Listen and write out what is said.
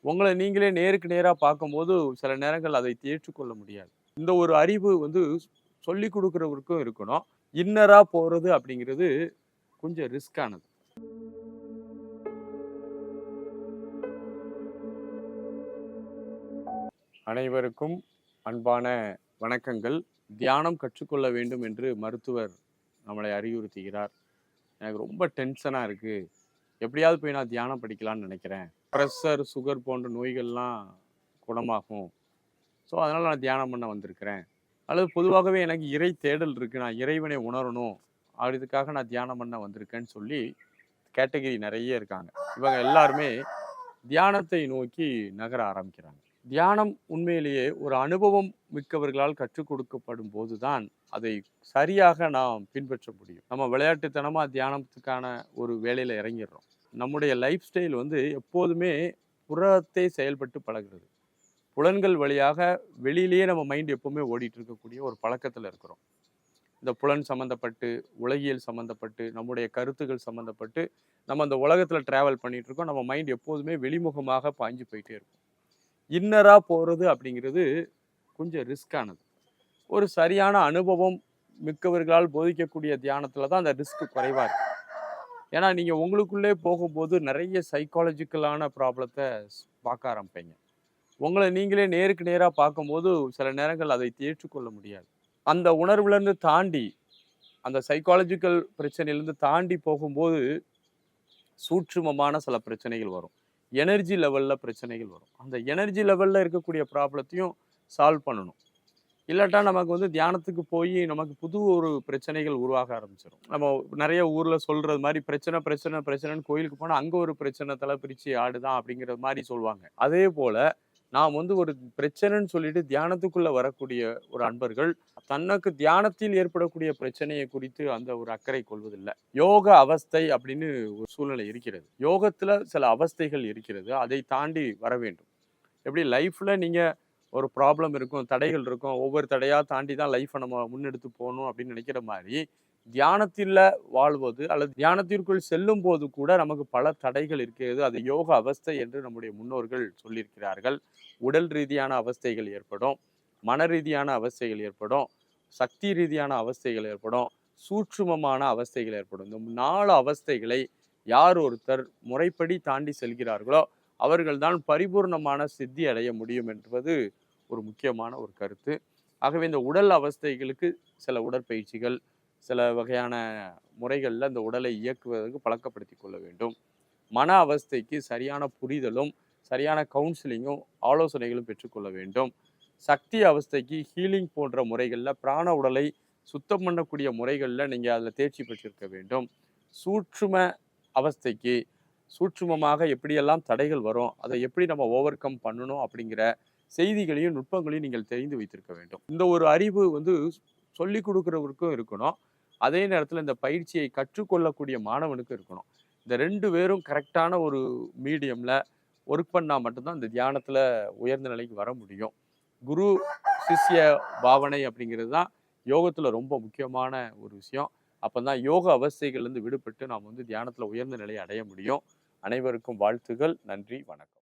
உங்கள நீங்களே நேருக்கு நேரா பார்க்கும்போது, சில நேரங்கள் அதை ஏற்றுக்கொள்ள முடியாது. இந்த ஒரு அறிவு சொல்லிக் குடுக்கிறவருக்கும் இருக்கணும். இன்னரா போறது அப்படிங்கிறது கொஞ்சம் ரிஸ்க்கானது. அனைவருக்கும் அன்பான வணக்கங்கள். தியானம் கற்றுக்கொள்ள வேண்டும் என்று மருத்துவர் நம்மளை அறிவுறுத்துகிறார். எனக்கு ரொம்ப டென்ஷனா இருக்கு. எப்படியாவது போய் நான் தியானம் படிக்கலான்னு நினைக்கிறேன். பிரஷர், சுகர் போன்ற நோய்கள்லாம் குணமாகும். ஸோ, அதனால நான் தியானம் பண்ண வந்திருக்கிறேன். அல்லது பொதுவாகவே எனக்கு இறை தேடல் இருக்கு. நான் இறைவனை உணரணும். அதுக்காக நான் தியானம் பண்ண வந்திருக்கேன்னு சொல்லி கேட்டகரி நெறைய இருக்காங்க. இவங்க எல்லாருமே தியானத்தை நோக்கி நகர ஆரம்பிக்கிறாங்க. தியானம் உண்மையிலேயே ஒரு அனுபவம் மிக்கவர்களால் கற்றுக் கொடுக்கப்படும் போது தான், அதை சரியாக நாம் பின்பற்ற முடியும். நம்ம விளையாட்டுத்தனமா தியானத்துக்கான ஒரு வேலையில இறங்கிர்றோம். நம்முடைய லைஃப் ஸ்டைல் எப்போதுமே புறத்தே செயல்பட்டு பழகுறது. புலன்கள் வழியாக வெளியிலேயே நம்ம மைண்ட் எப்பவுமே ஓடிட்டு இருக்கக்கூடிய ஒரு பழக்கத்துல இருக்கிறோம். இந்த புலன் சம்மந்தப்பட்டு, உலகியல் சம்மந்தப்பட்டு, நம்முடைய கருத்துக்கள் சம்மந்தப்பட்டு, நம்ம அந்த உலகத்துல டிராவல் பண்ணிட்டு இருக்கோம். நம்ம மைண்ட் எப்போதுமே வெளிமுகமாக பாய்ஞ்சு போயிட்டே இருக்கும். இன்னரா போறது அப்படிங்கிறது கொஞ்சம் ரிஸ்க்கானது. ஒரு சரியான அனுபவம் மிக்கவர்களால் போதிக்கக்கூடிய தியானத்துல தான் அந்த ரிஸ்க் குறைவா இருக்கு. ஏன்னா, நீங்க உங்களுக்குள்ளே போகும்போது நெறைய சைக்காலஜிக்கலான ப்ராப்ளத்த பார்க்க ஆரம்பிப்பீங்க. உங்கள நீங்களே நேருக்கு நேரா பார்க்கும்போது, சில நேரங்கள் அதை ஏற்றுக்கொள்ள முடியாது. அந்த உணர்வுலேருந்து தாண்டி, அந்த சைக்காலஜிக்கல் பிரச்சனையிலேருந்து தாண்டி போகும்போது, சூட்சுமமான சில பிரச்சனைகள் வரும். எனர்ஜி லெவல்ல பிரச்சனைகள் வரும். அந்த எனர்ஜி லெவல்ல இருக்கக்கூடிய ப்ராப்ளத்தையும் சால்வ் பண்ணணும். இல்லாட்டா நமக்கு தியானத்துக்கு போயி, நமக்கு புது ஒரு பிரச்சனைகள் உருவாக ஆரம்பிச்சுரும். நம்ம நெறைய ஊர்ல சொல்றது மாரி பிரச்சனை, பிரச்சனை, பிரச்சனைன்னு கோயிலுக்கு போனா, அங்க ஒரு பிரச்சனை தல பிரிச்சு ஆடுதான் அப்படிங்கிற மாரி சொல்லுவாங்க. அதேபோல நாம் ஒரு பிரச்சனைன்னு சொல்லிட்டு தியானத்துக்குள்ள வரக்கூடிய ஒரு அன்பர்கள், தனக்கு தியானத்தில் ஏற்படக்கூடிய பிரச்சனையை குறித்து அந்த ஒரு அக்கறை கொள்வதில்ல. யோக அவஸ்தை அப்படின்னு ஒரு சூழ்நிலை இருக்கிறது. யோகத்துல சில அவஸ்தைகள் இருக்கிறது. அதை தாண்டி வர வேண்டும். எப்படி லைஃப்ல நீங்க ஒரு ப்ராப்ளம் இருக்கும், தடைகள் இருக்கும். ஒவ்வொரு தடையா தாண்டி தான் லைஃப்ப நம்ம முன்னெடுத்து போணும் அப்படின்னு நினைக்கிற மாரி, தியானத்தில வாழ்வது அல்லது தியானத்திற்குள் செல்லும்போது கூட நமக்கு பல தடைகள் இருக்கிறது. அது யோக அவஸ்தை என்று நம்முடைய முன்னோர்கள் சொல்லியிருக்கிறார்கள். உடல் ரீதியான அவஸ்தைகள் ஏற்படும், மன ரீதியான அவஸ்தைகள் ஏற்படும், சக்தி ரீதியான அவஸ்தைகள் ஏற்படும், சூட்சுமமான அவஸ்தைகள் ஏற்படும். இந்த 4 அவஸ்தைகளை யார் ஒருத்தர் முறைப்படி தாண்டி செல்கிறார்களோ, அவர்கள்தான் பரிபூர்ணமான சித்தி அடைய முடியும் என்பது ஒரு முக்கியமான ஒரு கருத்து. ஆகவே இந்த உடல் அவஸ்தைகளுக்கு சில உடற்பயிற்சிகள், சில வகையான முறைகள்ல இந்த உடலை இயக்குவதற்கு பழக்கப்படுத்திக் கொள்ள வேண்டும். மன அவஸ்தைக்கு சரியான புரிதலும், சரியான கவுன்சிலிங்கும், ஆலோசனைகளும் பெற்றுக்கொள்ள வேண்டும். சக்தி அவஸ்தைக்கு ஹீலிங் போன்ற முறைகள்ல பிராண உடலை சுத்தம் பண்ணக்கூடிய முறைகள்ல நீங்க அதுல தேர்ச்சி பெற்றிருக்க வேண்டும். சூட்சும அவஸ்தைக்கு சூட்சுமமாக எப்படியெல்லாம் தடைகள் வரும், அதை எப்படி நம்ம ஓவர் கம் பண்ணணும் அப்படிங்கிற செய்திகளையும், நுட்பங்களையும் நீங்கள் தெரிந்து வைத்திருக்க வேண்டும். இந்த ஒரு அறிவு சொல்லிக் கொடுக்கிறவருக்கும் இருக்கணும். அதே நேரத்துல இந்த பயிற்சியை கற்றுக்கொள்ளக்கூடிய மாணவனுக்கும் இருக்கணும். இந்த 2 பேரும் கரெக்ட்டான ஒரு மீடியம்ல ஒர்க் பண்ணா மட்டும் தான் இந்த தியானத்துல உயர்ந்த நிலைக்கு வர முடியும். குரு, சிஷ்ய பாவனை அப்படிங்கிறது தான் யோகத்துல ரொம்ப முக்கியமான ஒரு விஷயம். அப்பதான் யோக அவஸ்தைகள்லேருந்து விடுபட்டு நாம் தியானத்துல உயர்ந்த நிலையை அடைய முடியும். அனைவருக்கும் வாழ்த்துகள். நன்றி. வணக்கம்.